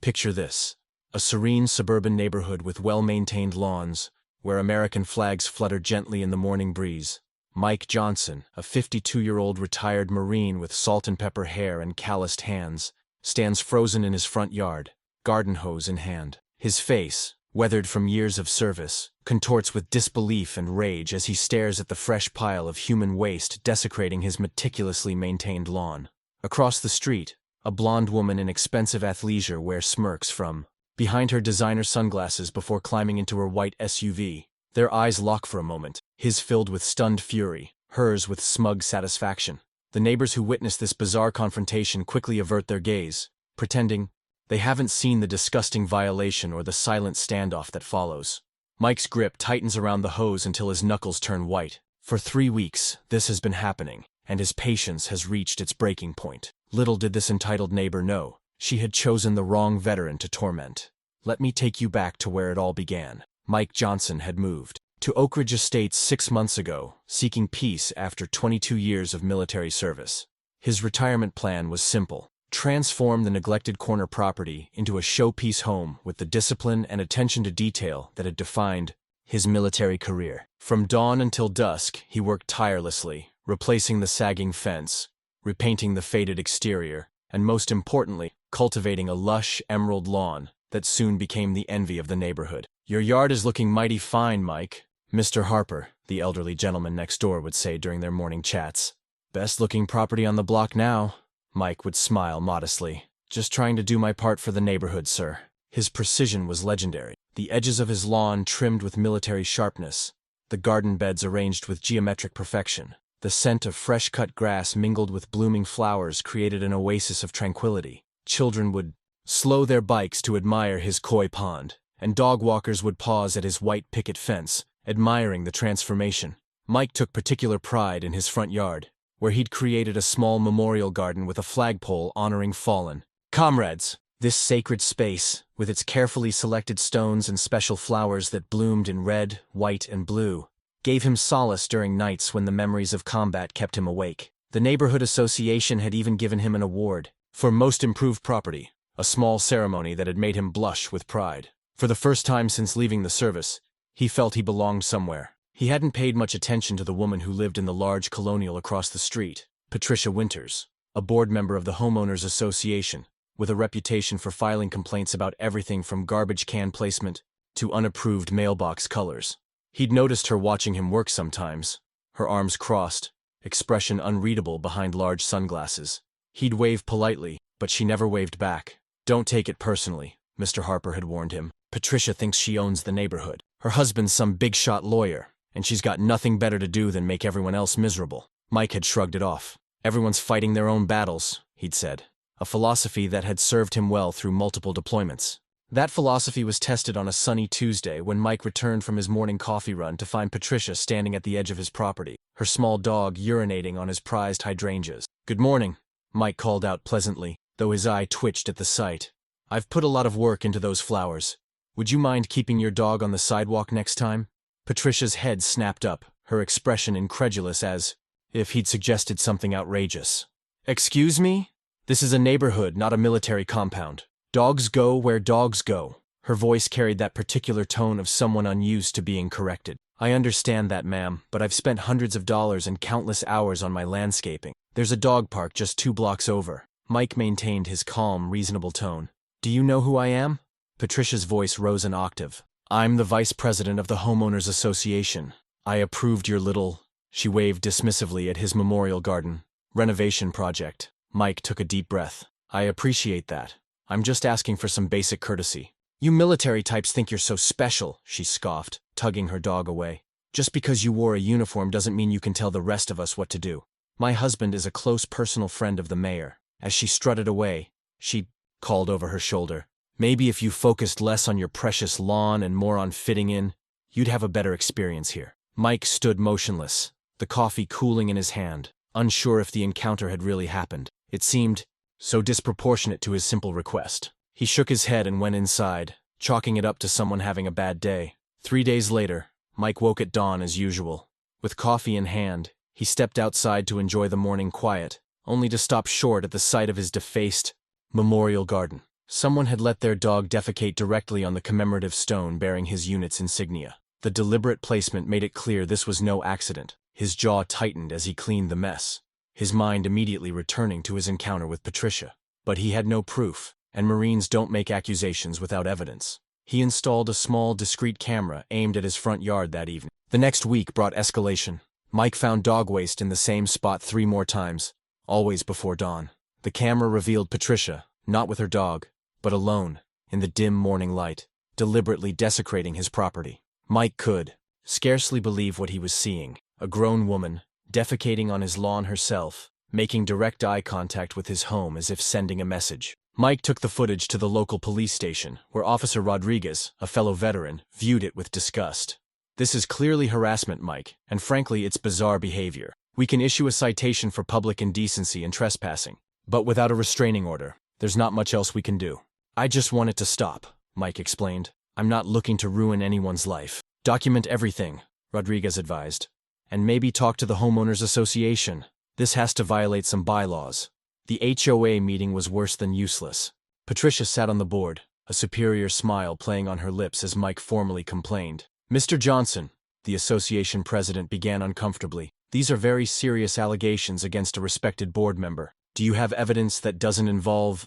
Picture this: a serene suburban neighborhood with well-maintained lawns, where American flags flutter gently in the morning breeze. Mike Johnson, a 52-year-old retired Marine with salt and pepper hair and calloused hands, stands frozen in his front yard, garden hose in hand. His face, weathered from years of service, contorts with disbelief and rage as he stares at the fresh pile of human waste desecrating his meticulously maintained lawn. Across the street, a blonde woman in expensive athleisure wears smirks from behind her designer sunglasses before climbing into her white SUV. Their eyes lock for a moment, his filled with stunned fury, hers with smug satisfaction. The neighbors who witness this bizarre confrontation quickly avert their gaze, pretending they haven't seen the disgusting violation or the silent standoff that follows. Mike's grip tightens around the hose until his knuckles turn white. For 3 weeks, this has been happening, and his patience has reached its breaking point. Little did this entitled neighbor know, she had chosen the wrong veteran to torment. Let me take you back to where it all began. Mike Johnson had moved to Oak Ridge Estates 6 months ago, seeking peace after 22 years of military service. His retirement plan was simple: transform the neglected corner property into a showpiece home with the discipline and attention to detail that had defined his military career. From dawn until dusk, he worked tirelessly, replacing the sagging fence, repainting the faded exterior, and most importantly, cultivating a lush emerald lawn that soon became the envy of the neighborhood. "Your yard is looking mighty fine, Mike," Mr. Harper, the elderly gentleman next door, would say during their morning chats. "Best-looking property on the block now." Mike would smile modestly. "Just trying to do my part for the neighborhood, sir." His precision was legendary. The edges of his lawn trimmed with military sharpness, the garden beds arranged with geometric perfection. The scent of fresh-cut grass mingled with blooming flowers created an oasis of tranquility. Children would slow their bikes to admire his koi pond, and dog walkers would pause at his white picket fence, admiring the transformation. Mike took particular pride in his front yard, where he'd created a small memorial garden with a flagpole honoring fallen comrades. This sacred space, with its carefully selected stones and special flowers that bloomed in red, white, and blue, gave him solace during nights when the memories of combat kept him awake. The neighborhood association had even given him an award for Most Improved Property, a small ceremony that had made him blush with pride. For the first time since leaving the service, he felt he belonged somewhere. He hadn't paid much attention to the woman who lived in the large colonial across the street, Patricia Winters, a board member of the Homeowners Association, with a reputation for filing complaints about everything from garbage can placement to unapproved mailbox colors. He'd noticed her watching him work sometimes, her arms crossed, expression unreadable behind large sunglasses. He'd wave politely, but she never waved back. "Don't take it personally," Mr. Harper had warned him. "Patricia thinks she owns the neighborhood. Her husband's some big-shot lawyer, and she's got nothing better to do than make everyone else miserable." Mike had shrugged it off. "Everyone's fighting their own battles," he'd said, a philosophy that had served him well through multiple deployments. That philosophy was tested on a sunny Tuesday when Mike returned from his morning coffee run to find Patricia standing at the edge of his property, her small dog urinating on his prized hydrangeas. "Good morning," Mike called out pleasantly, though his eye twitched at the sight. "I've put a lot of work into those flowers. Would you mind keeping your dog on the sidewalk next time?" Patricia's head snapped up, her expression incredulous as if he'd suggested something outrageous. "Excuse me? This is a neighborhood, not a military compound. Dogs go where dogs go." Her voice carried that particular tone of someone unused to being corrected. "I understand that, ma'am, but I've spent hundreds of dollars and countless hours on my landscaping. There's a dog park just 2 blocks over." Mike maintained his calm, reasonable tone. "Do you know who I am?" Patricia's voice rose an octave. "I'm the vice president of the Homeowners Association. I approved your little," she waved dismissively at his memorial garden, "renovation project." Mike took a deep breath. "I appreciate that. I'm just asking for some basic courtesy." "You military types think you're so special," she scoffed, tugging her dog away. "Just because you wore a uniform doesn't mean you can tell the rest of us what to do. My husband is a close personal friend of the mayor." As she strutted away, she called over her shoulder, "Maybe if you focused less on your precious lawn and more on fitting in, you'd have a better experience here." Mike stood motionless, the coffee cooling in his hand, unsure if the encounter had really happened. It seemed so disproportionate to his simple request. He shook his head and went inside, chalking it up to someone having a bad day. 3 days later, Mike woke at dawn as usual. With coffee in hand, he stepped outside to enjoy the morning quiet, only to stop short at the sight of his defaced memorial garden. Someone had let their dog defecate directly on the commemorative stone bearing his unit's insignia. The deliberate placement made it clear this was no accident. His jaw tightened as he cleaned the mess, his mind immediately returning to his encounter with Patricia. But he had no proof, and Marines don't make accusations without evidence. He installed a small, discreet camera aimed at his front yard that evening. The next week brought escalation. Mike found dog waste in the same spot 3 more times, always before dawn. The camera revealed Patricia, not with her dog, but alone, in the dim morning light, deliberately desecrating his property. Mike could scarcely believe what he was seeing. A grown woman, defecating on his lawn herself, making direct eye contact with his home as if sending a message. Mike took the footage to the local police station, where Officer Rodriguez, a fellow veteran, viewed it with disgust. "This is clearly harassment, Mike, and frankly it's bizarre behavior. We can issue a citation for public indecency and trespassing, but without a restraining order, there's not much else we can do." "I just want it to stop," Mike explained. "I'm not looking to ruin anyone's life." "Document everything," Rodriguez advised. "And maybe talk to the homeowners association. This has to violate some bylaws." The HOA meeting was worse than useless. Patricia sat on the board, a superior smile playing on her lips as Mike formally complained. "Mr. Johnson," the association president began uncomfortably, "these are very serious allegations against a respected board member. Do you have evidence that doesn't involve,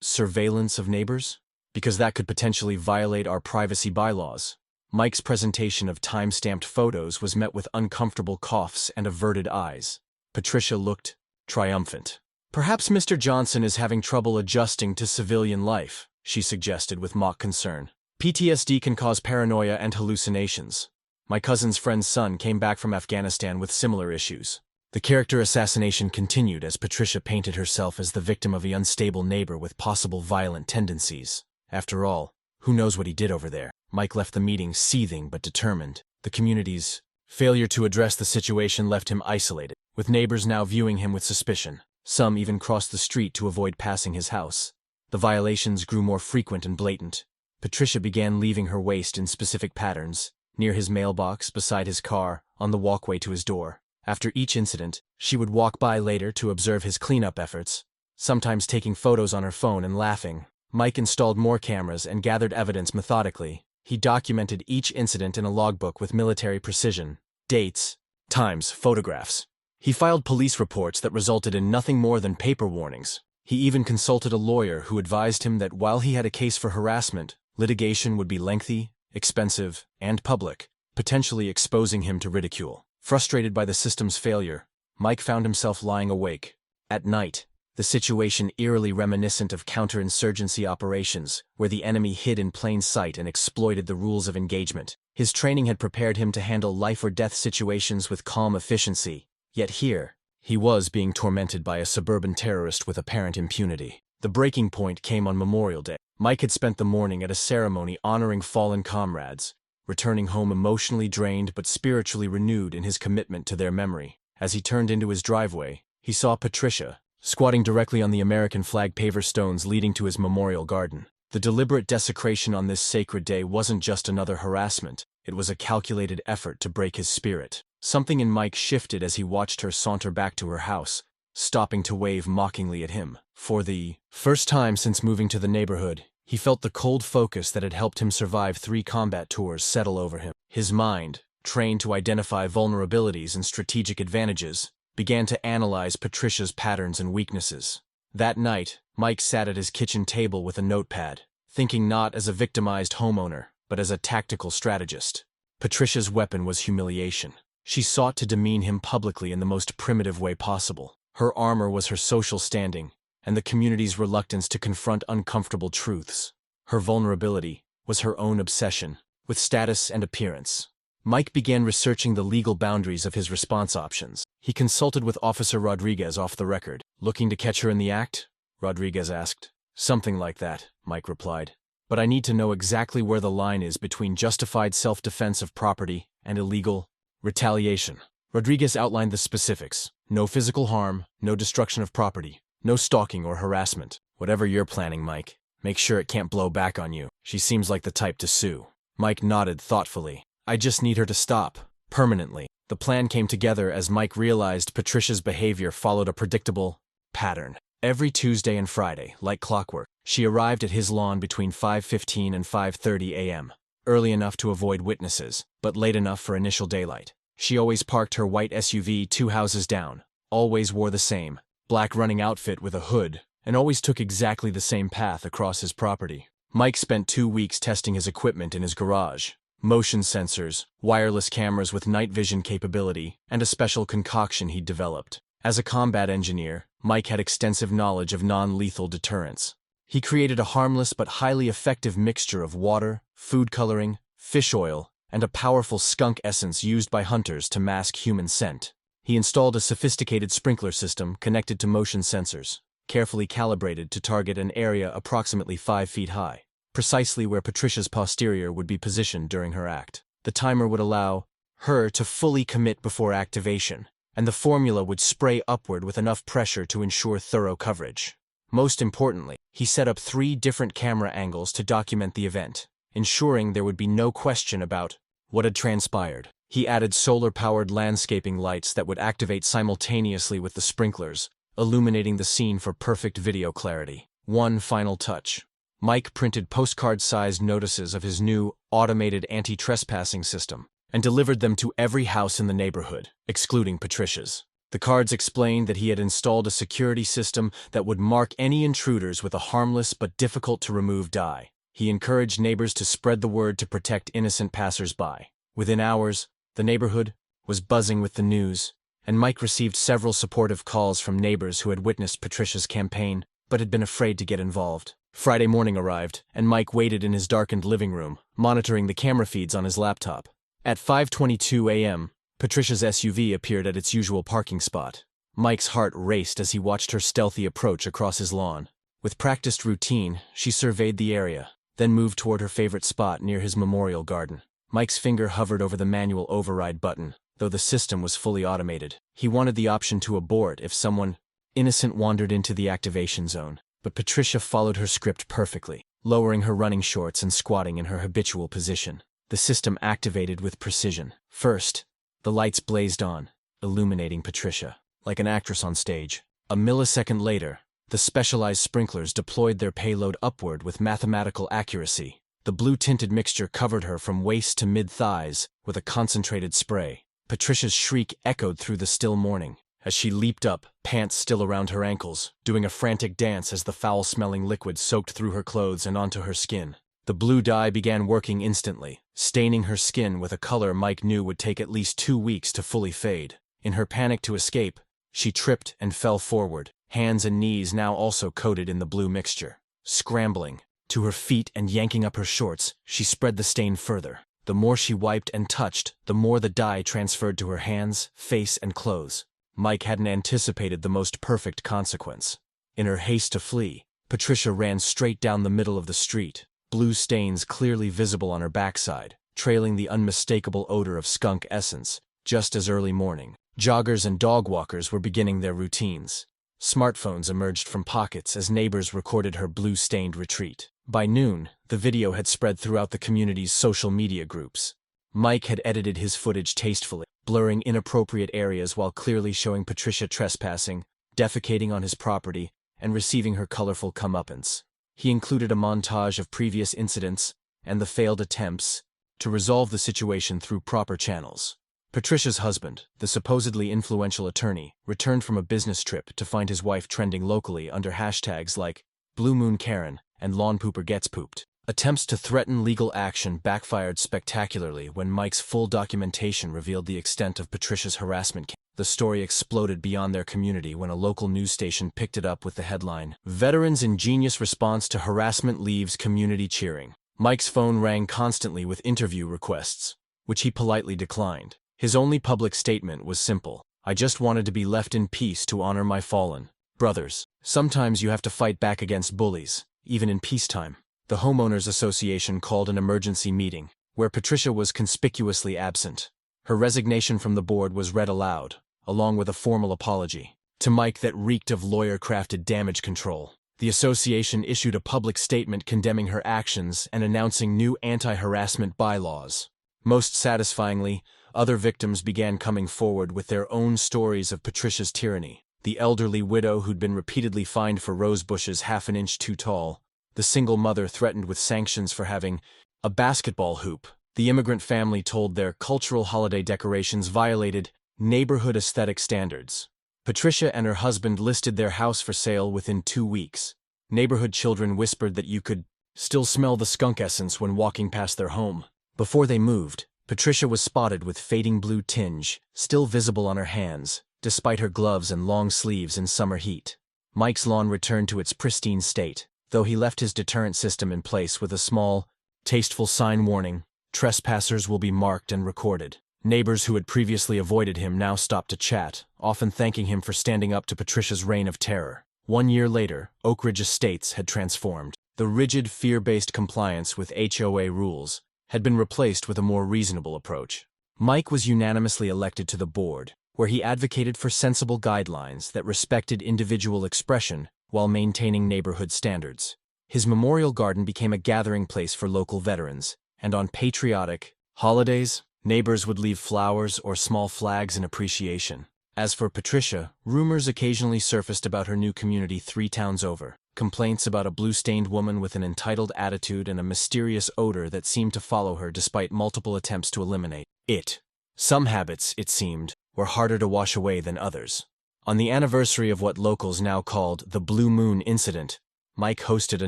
surveillance of neighbors? Because that could potentially violate our privacy bylaws." Mike's presentation of time-stamped photos was met with uncomfortable coughs and averted eyes. Patricia looked triumphant. "Perhaps Mr. Johnson is having trouble adjusting to civilian life," she suggested with mock concern. "PTSD can cause paranoia and hallucinations. My cousin's friend's son came back from Afghanistan with similar issues." The character assassination continued as Patricia painted herself as the victim of an unstable neighbor with possible violent tendencies. After all, who knows what he did over there? Mike left the meeting seething but determined. The community's failure to address the situation left him isolated, with neighbors now viewing him with suspicion. Some even crossed the street to avoid passing his house. The violations grew more frequent and blatant. Patricia began leaving her waste in specific patterns, near his mailbox, beside his car, on the walkway to his door. After each incident, she would walk by later to observe his cleanup efforts, sometimes taking photos on her phone and laughing. Mike installed more cameras and gathered evidence methodically. He documented each incident in a logbook with military precision. Dates, times, photographs. He filed police reports that resulted in nothing more than paper warnings. He even consulted a lawyer who advised him that while he had a case for harassment, litigation would be lengthy, expensive, and public, potentially exposing him to ridicule. Frustrated by the system's failure, Mike found himself lying awake. At night, the situation eerily reminiscent of counterinsurgency operations, where the enemy hid in plain sight and exploited the rules of engagement. His training had prepared him to handle life-or-death situations with calm efficiency. Yet here, he was being tormented by a suburban terrorist with apparent impunity. The breaking point came on Memorial Day. Mike had spent the morning at a ceremony honoring fallen comrades, returning home emotionally drained but spiritually renewed in his commitment to their memory. As he turned into his driveway, he saw Patricia, squatting directly on the American flag paver stones leading to his memorial garden. The deliberate desecration on this sacred day wasn't just another harassment, it was a calculated effort to break his spirit. Something in Mike shifted as he watched her saunter back to her house, stopping to wave mockingly at him. For the first time since moving to the neighborhood, he felt the cold focus that had helped him survive 3 combat tours settle over him. His mind, trained to identify vulnerabilities and strategic advantages, began to analyze Patricia's patterns and weaknesses. That night, Mike sat at his kitchen table with a notepad, thinking not as a victimized homeowner, but as a tactical strategist. Patricia's weapon was humiliation. She sought to demean him publicly in the most primitive way possible. Her armor was her social standing, and the community's reluctance to confront uncomfortable truths. Her vulnerability was her own obsession with status and appearance. Mike began researching the legal boundaries of his response options. He consulted with Officer Rodriguez off the record. "Looking to catch her in the act?" Rodriguez asked. "Something like that," Mike replied. "But I need to know exactly where the line is between justified self-defense of property and illegal retaliation." Rodriguez outlined the specifics. No physical harm, no destruction of property, no stalking or harassment. "Whatever you're planning, Mike, make sure it can't blow back on you. She seems like the type to sue." Mike nodded thoughtfully. "I just need her to stop, permanently." The plan came together as Mike realized Patricia's behavior followed a predictable pattern. Every Tuesday and Friday, like clockwork, She arrived at his lawn between 5:15 and 5:30 a.m., early enough to avoid witnesses, but late enough for initial daylight. She always parked her white SUV 2 houses down, always wore the same black running outfit with a hood, and always took exactly the same path across his property. Mike spent 2 weeks testing his equipment in his garage. Motion sensors, wireless cameras with night vision capability, and a special concoction he'd developed. As a combat engineer, Mike had extensive knowledge of non-lethal deterrence. He created a harmless but highly effective mixture of water, food coloring, fish oil, and a powerful skunk essence used by hunters to mask human scent. He installed a sophisticated sprinkler system connected to motion sensors, carefully calibrated to target an area approximately 5 feet high, precisely where Patricia's posterior would be positioned during her act. The timer would allow her to fully commit before activation, and the formula would spray upward with enough pressure to ensure thorough coverage. Most importantly, he set up 3 different camera angles to document the event, ensuring there would be no question about what had transpired. He added solar-powered landscaping lights that would activate simultaneously with the sprinklers, illuminating the scene for perfect video clarity. One final touch. Mike printed postcard-sized notices of his new, automated anti-trespassing system, and delivered them to every house in the neighborhood, excluding Patricia's. The cards explained that he had installed a security system that would mark any intruders with a harmless but difficult-to-remove dye. He encouraged neighbors to spread the word to protect innocent passers-by. Within hours, the neighborhood was buzzing with the news, and Mike received several supportive calls from neighbors who had witnessed Patricia's campaign but had been afraid to get involved. Friday morning arrived, and Mike waited in his darkened living room, monitoring the camera feeds on his laptop. At 5:22 a.m., Patricia's SUV appeared at its usual parking spot. Mike's heart raced as he watched her stealthy approach across his lawn. With practiced routine, she surveyed the area, then moved toward her favorite spot near his memorial garden. Mike's finger hovered over the manual override button, though the system was fully automated. He wanted the option to abort if someone innocent wandered into the activation zone, but Patricia followed her script perfectly, lowering her running shorts and squatting in her habitual position. The system activated with precision. First, the lights blazed on, illuminating Patricia, like an actress on stage. A millisecond later, the specialized sprinklers deployed their payload upward with mathematical accuracy. The blue-tinted mixture covered her from waist to mid-thighs with a concentrated spray. Patricia's shriek echoed through the still morning as she leaped up, pants still around her ankles, doing a frantic dance as the foul-smelling liquid soaked through her clothes and onto her skin. The blue dye began working instantly, staining her skin with a color Mike knew would take at least 2 weeks to fully fade. In her panic to escape, she tripped and fell forward, hands and knees now also coated in the blue mixture. Scrambling to her feet and yanking up her shorts, she spread the stain further. The more she wiped and touched, the more the dye transferred to her hands, face, and clothes. Mike hadn't anticipated the most perfect consequence. In her haste to flee, Patricia ran straight down the middle of the street, blue stains clearly visible on her backside, trailing the unmistakable odor of skunk essence, just as early morning. Joggers and dog walkers were beginning their routines. Smartphones emerged from pockets as neighbors recorded her blue-stained retreat. By noon, the video had spread throughout the community's social media groups. Mike had edited his footage tastefully, blurring inappropriate areas while clearly showing Patricia trespassing, defecating on his property, and receiving her colorful comeuppance. He included a montage of previous incidents and the failed attempts to resolve the situation through proper channels. Patricia's husband, the supposedly influential attorney, returned from a business trip to find his wife trending locally under hashtags like Blue Moon Karen and Lawn Pooper Gets Pooped. Attempts to threaten legal action backfired spectacularly when Mike's full documentation revealed the extent of Patricia's harassment. The story exploded beyond their community when a local news station picked it up with the headline, "Veterans' Ingenious Response to Harassment Leaves Community Cheering." Mike's phone rang constantly with interview requests, which he politely declined. His only public statement was simple: "I just wanted to be left in peace to honor my fallen brothers. Sometimes you have to fight back against bullies, even in peacetime." The Homeowners Association called an emergency meeting, where Patricia was conspicuously absent. Her resignation from the board was read aloud, along with a formal apology to Mike that reeked of lawyer-crafted damage control. The association issued a public statement condemning her actions and announcing new anti-harassment bylaws. Most satisfyingly, other victims began coming forward with their own stories of Patricia's tyranny. The elderly widow who'd been repeatedly fined for rose bushes half an inch too tall, The single mother threatened with sanctions for having a basketball hoop. The immigrant family told their cultural holiday decorations violated neighborhood aesthetic standards. Patricia and her husband listed their house for sale within 2 weeks. Neighborhood children whispered that you could still smell the skunk essence when walking past their home. Before they moved, Patricia was spotted with fading blue tinge, still visible on her hands, despite her gloves and long sleeves in summer heat. Mike's lawn returned to its pristine state, though he left his deterrent system in place with a small, tasteful sign warning: trespassers will be marked and recorded. Neighbors who had previously avoided him now stopped to chat, often thanking him for standing up to Patricia's reign of terror. 1 year later, Oak Ridge Estates had transformed. The rigid, fear-based compliance with HOA rules had been replaced with a more reasonable approach. Mike was unanimously elected to the board, where he advocated for sensible guidelines that respected individual expression while maintaining neighborhood standards. His memorial garden became a gathering place for local veterans, and on patriotic holidays, neighbors would leave flowers or small flags in appreciation. As for Patricia, rumors occasionally surfaced about her new community 3 towns over. Complaints about a blue-stained woman with an entitled attitude and a mysterious odor that seemed to follow her despite multiple attempts to eliminate it. Some habits, it seemed, were harder to wash away than others. On the anniversary of what locals now called the Blue Moon Incident, Mike hosted a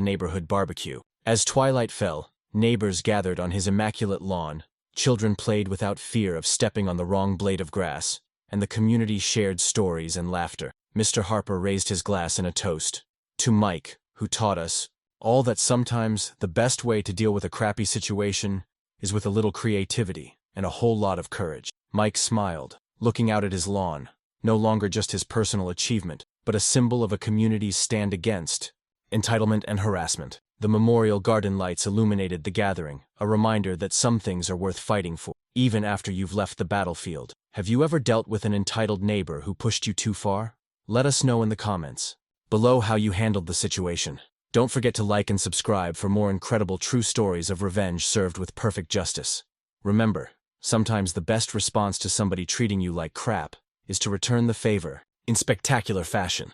neighborhood barbecue. As twilight fell, neighbors gathered on his immaculate lawn, children played without fear of stepping on the wrong blade of grass, and the community shared stories and laughter. Mr. Harper raised his glass in a toast to Mike, who taught us all that sometimes the best way to deal with a crappy situation is with a little creativity and a whole lot of courage. Mike smiled, looking out at his lawn, no longer just his personal achievement, but a symbol of a community's stand against entitlement and harassment. The memorial garden lights illuminated the gathering, a reminder that some things are worth fighting for, even after you've left the battlefield. Have you ever dealt with an entitled neighbor who pushed you too far? Let us know in the comments below how you handled the situation. Don't forget to like and subscribe for more incredible true stories of revenge served with perfect justice. Remember, sometimes the best response to somebody treating you like crap is to return the favor in spectacular fashion.